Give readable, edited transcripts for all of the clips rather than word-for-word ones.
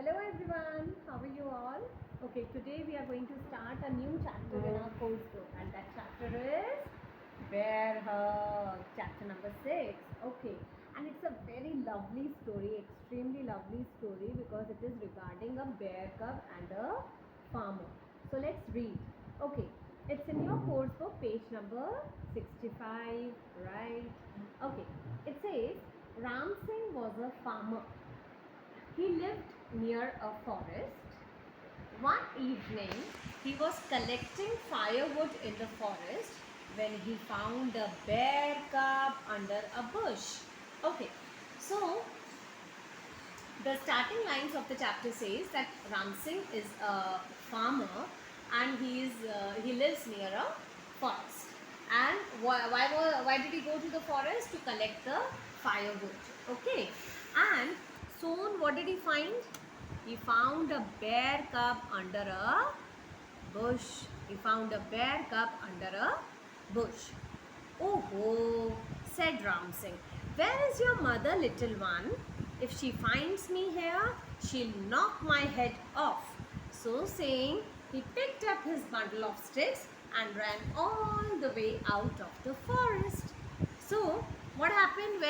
Hello everyone, how are you all? Okay, today we are going to start a new chapter in our course book, and that chapter is Bear Hug, chapter number 6. Okay, and it's a very lovely story, extremely lovely story because it is regarding a bear cub and a farmer. So let's read. Okay, it's in your course book, page number 65, right? Okay, it says Ram Singh was a farmer. He lived near a forest. One evening, he was collecting firewood in the forest when he found a bear cub under a bush. Okay, so the starting lines of the chapter says that Ram Singh is a farmer and he lives near a forest. And why did he go to the forest? To collect the firewood. Okay, and soon what did he find? He found a bear cub under a bush. He found a bear cub under a bush. Oh ho, said Ram Singh. Where is your mother, little one? If she finds me here, she'll knock my head off. So saying, he picked up his bundle of sticks and ran all the way out of the forest. So, what happened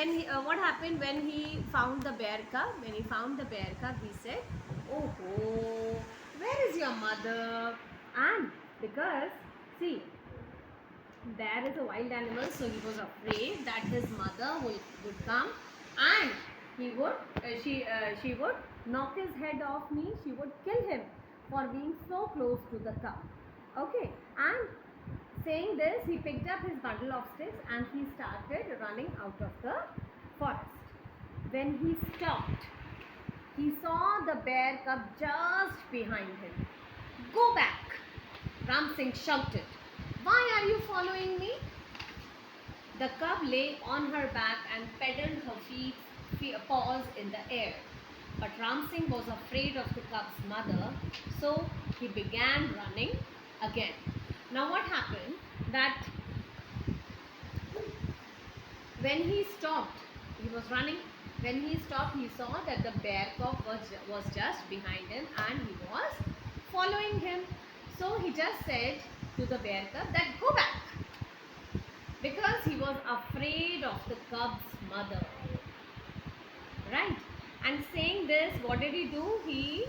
when he found the bear cub? When he found the bear cub, he said, "Oh ho, where is your mother?" And because see, there is a wild animal, so he was afraid that his mother would come and she would knock his head off me. She would kill him for being so close to the cow. Okay, and saying this, he picked up his bundle of sticks and he started running out of the forest. When he stopped, he saw the bear cub just behind him. Go back, Ram Singh shouted. Why are you following me? The cub lay on her back and pedaled her paws in the air. But Ram Singh was afraid of the cub's mother, so he began running again. Now what happened? That when he stopped, he was running. When he stopped, he saw that the bear cub was just behind him and he was following him. So he just said to the bear cub that go back, because he was afraid of the cub's mother, right? And saying this, what did he do? He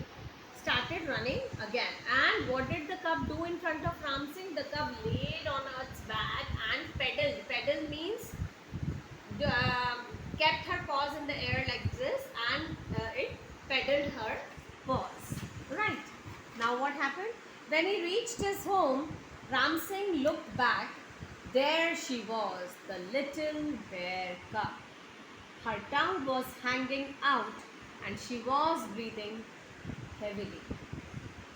started running again. And what did the cub do in front of Ram Singh? The cub laid on its back and pedaled. Pedal means kept her paws in the air like this, and it pedaled her paws, right? Now what happened? When he reached his home, Ram Singh looked back. There she was, the little bear cub. Her tongue was hanging out and she was breathing heavily.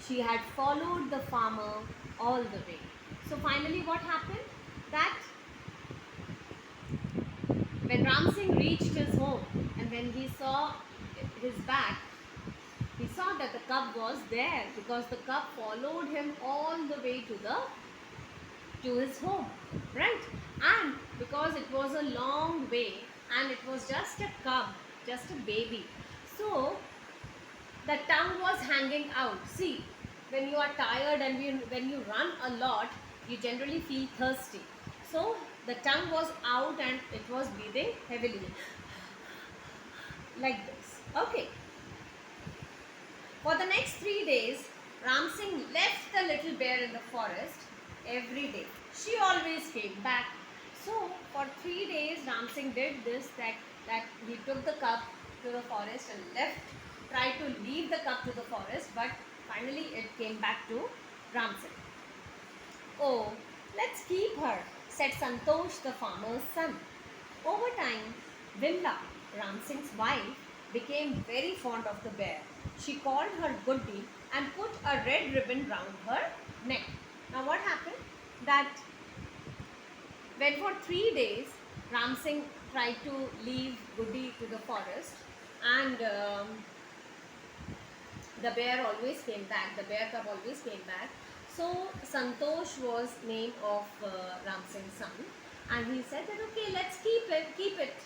She had followed the farmer all the way. So finally what happened? That when Ram Singh reached his home and when he saw his back, he saw that the cub was there because the cub followed him all the way to his home, right? And because it was a long way and it was just a cub, just a baby, so the tongue was hanging out. See, when you are tired and when you run a lot, you generally feel thirsty. So the tongue was out and it was breathing heavily like this. Okay. For the next 3 days, Ram Singh left the little bear in the forest every day. She always came back. So for 3 days, Ram Singh did this, that he took the cub to the forest and tried to lead the cub to the forest, but finally it came back to Ram Singh. Oh, let's keep her, said Santosh, the farmer's son. Over time, Vimla, Ram Singh's wife, became very fond of the bear. She called her Guddi and put a red ribbon round her neck. Now what happened? That when for 3 days Ram Singh tried to leave Guddi to the forest, and the bear always came back, the bear cub always came back. So Santosh was name of Ram Singh's son, and he said that okay, let's keep it.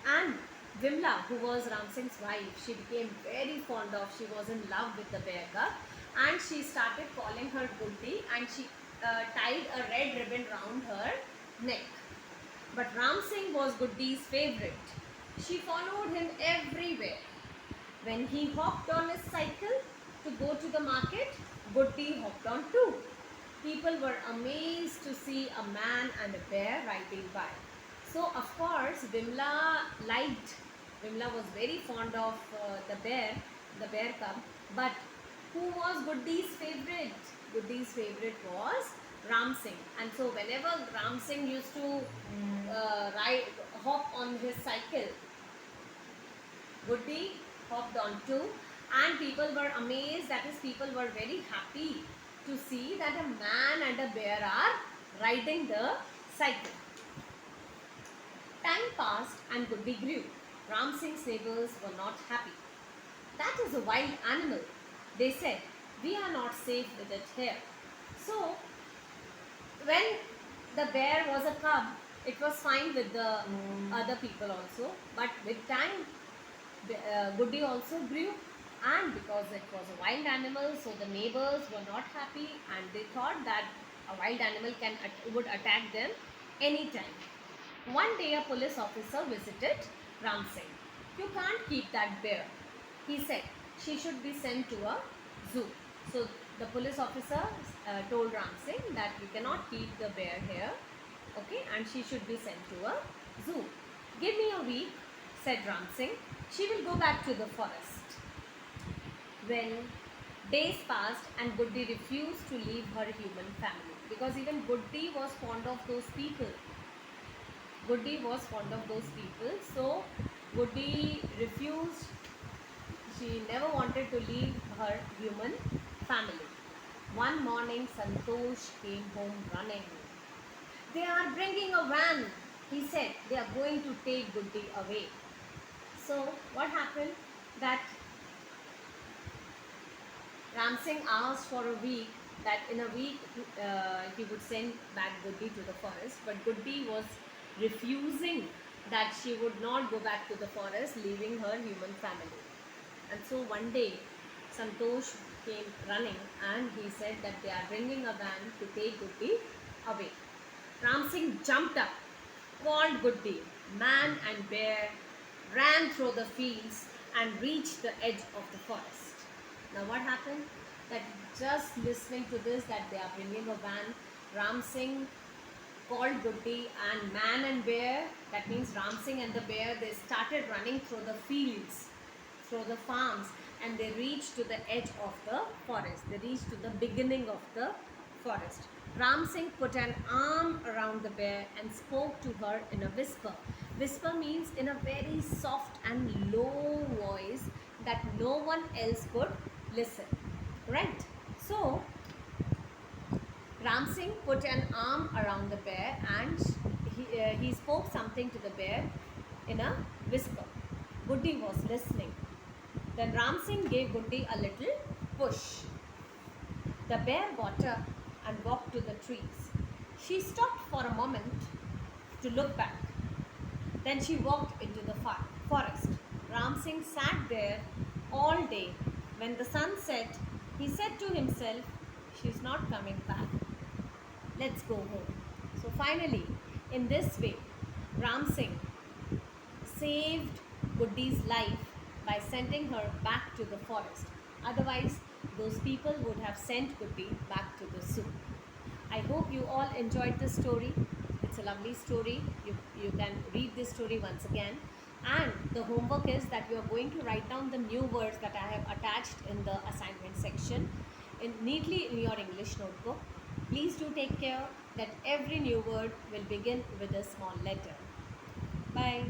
And Vimla, who was Ram Singh's wife, she became very fond of, she was in love with the bear cub, and she started calling her Guddi, and she tied a red ribbon round her neck. But Ram Singh was Guddi's favorite. She followed him everywhere. When he hopped on his cycle to go to the market, Guddi hopped on too. People were amazed to see a man and a bear riding by. So of course, Vimla was very fond of the bear cub. But who was Guddi's favorite? Guddi's favorite was Ram Singh. And so whenever Ram Singh used to hop on his cycle, Guddi hopped on too, and people were amazed. That is, people were very happy to see that a man and a bear are riding the cycle. Time passed and Guddi grew. Ram Singh's neighbors were not happy. That is a wild animal, they said. We are not safe with it here. So, when the bear was a cub, it was fine with the other people also. But with time, Guddi also grew, and because it was a wild animal, so the neighbors were not happy, and they thought that a wild animal would attack them anytime. One day a police officer visited Ram Singh. You can't keep that bear, he said. She should be sent to a zoo. So the police officer told Ram Singh that you cannot keep the bear here, okay, and she should be sent to a zoo. Give me a week, said Ram Singh. She will go back to the forest. When days passed and Guddi refused to leave her human family, because even Guddi was fond of those people. Guddi was fond of those people, so Guddi refused. She never wanted to leave her human family. One morning, Santosh came home running. They are bringing a van, he said. They are going to take Guddi away. So what happened? That Ram Singh asked for a week, that in a week he would send back Guddi to the forest, but Guddi was refusing that she would not go back to the forest, leaving her human family. And so one day Santosh came running and he said that they are bringing a van to take Guddi away. Ram Singh jumped up, called Guddi. Man and bear ran through the fields and reached the edge of the forest. Now what happened? That just listening to this, that they are bringing a van, Ram Singh called Guddi, and man and bear, that means Ram Singh and the bear, they started running through the fields, through the farms, and they reached to the edge of the forest. They reached to the beginning of the forest. Ram Singh put an arm around the bear and spoke to her in a whisper. Whisper means in a very soft and low voice that no one else could listen. Right? So, Ram Singh put an arm around the bear and he spoke something to the bear in a whisper. Guddi was listening. Then Ram Singh gave Guddi a little push. The bear got up and walked to the trees. She stopped for a moment to look back. Then she walked into the forest. Ram Singh sat there all day. When the sun set, he said to himself, she's not coming back. Let's go home. So finally, in this way, Ram Singh saved Guddi's life by sending her back to the forest. Otherwise, those people would have sent Guddi back to the zoo. I hope you all enjoyed this story. It's a lovely story. You can read this story once again. And the homework is that you are going to write down the new words that I have attached in the assignment section neatly in your English notebook. Please do take care that every new word will begin with a small letter. Bye.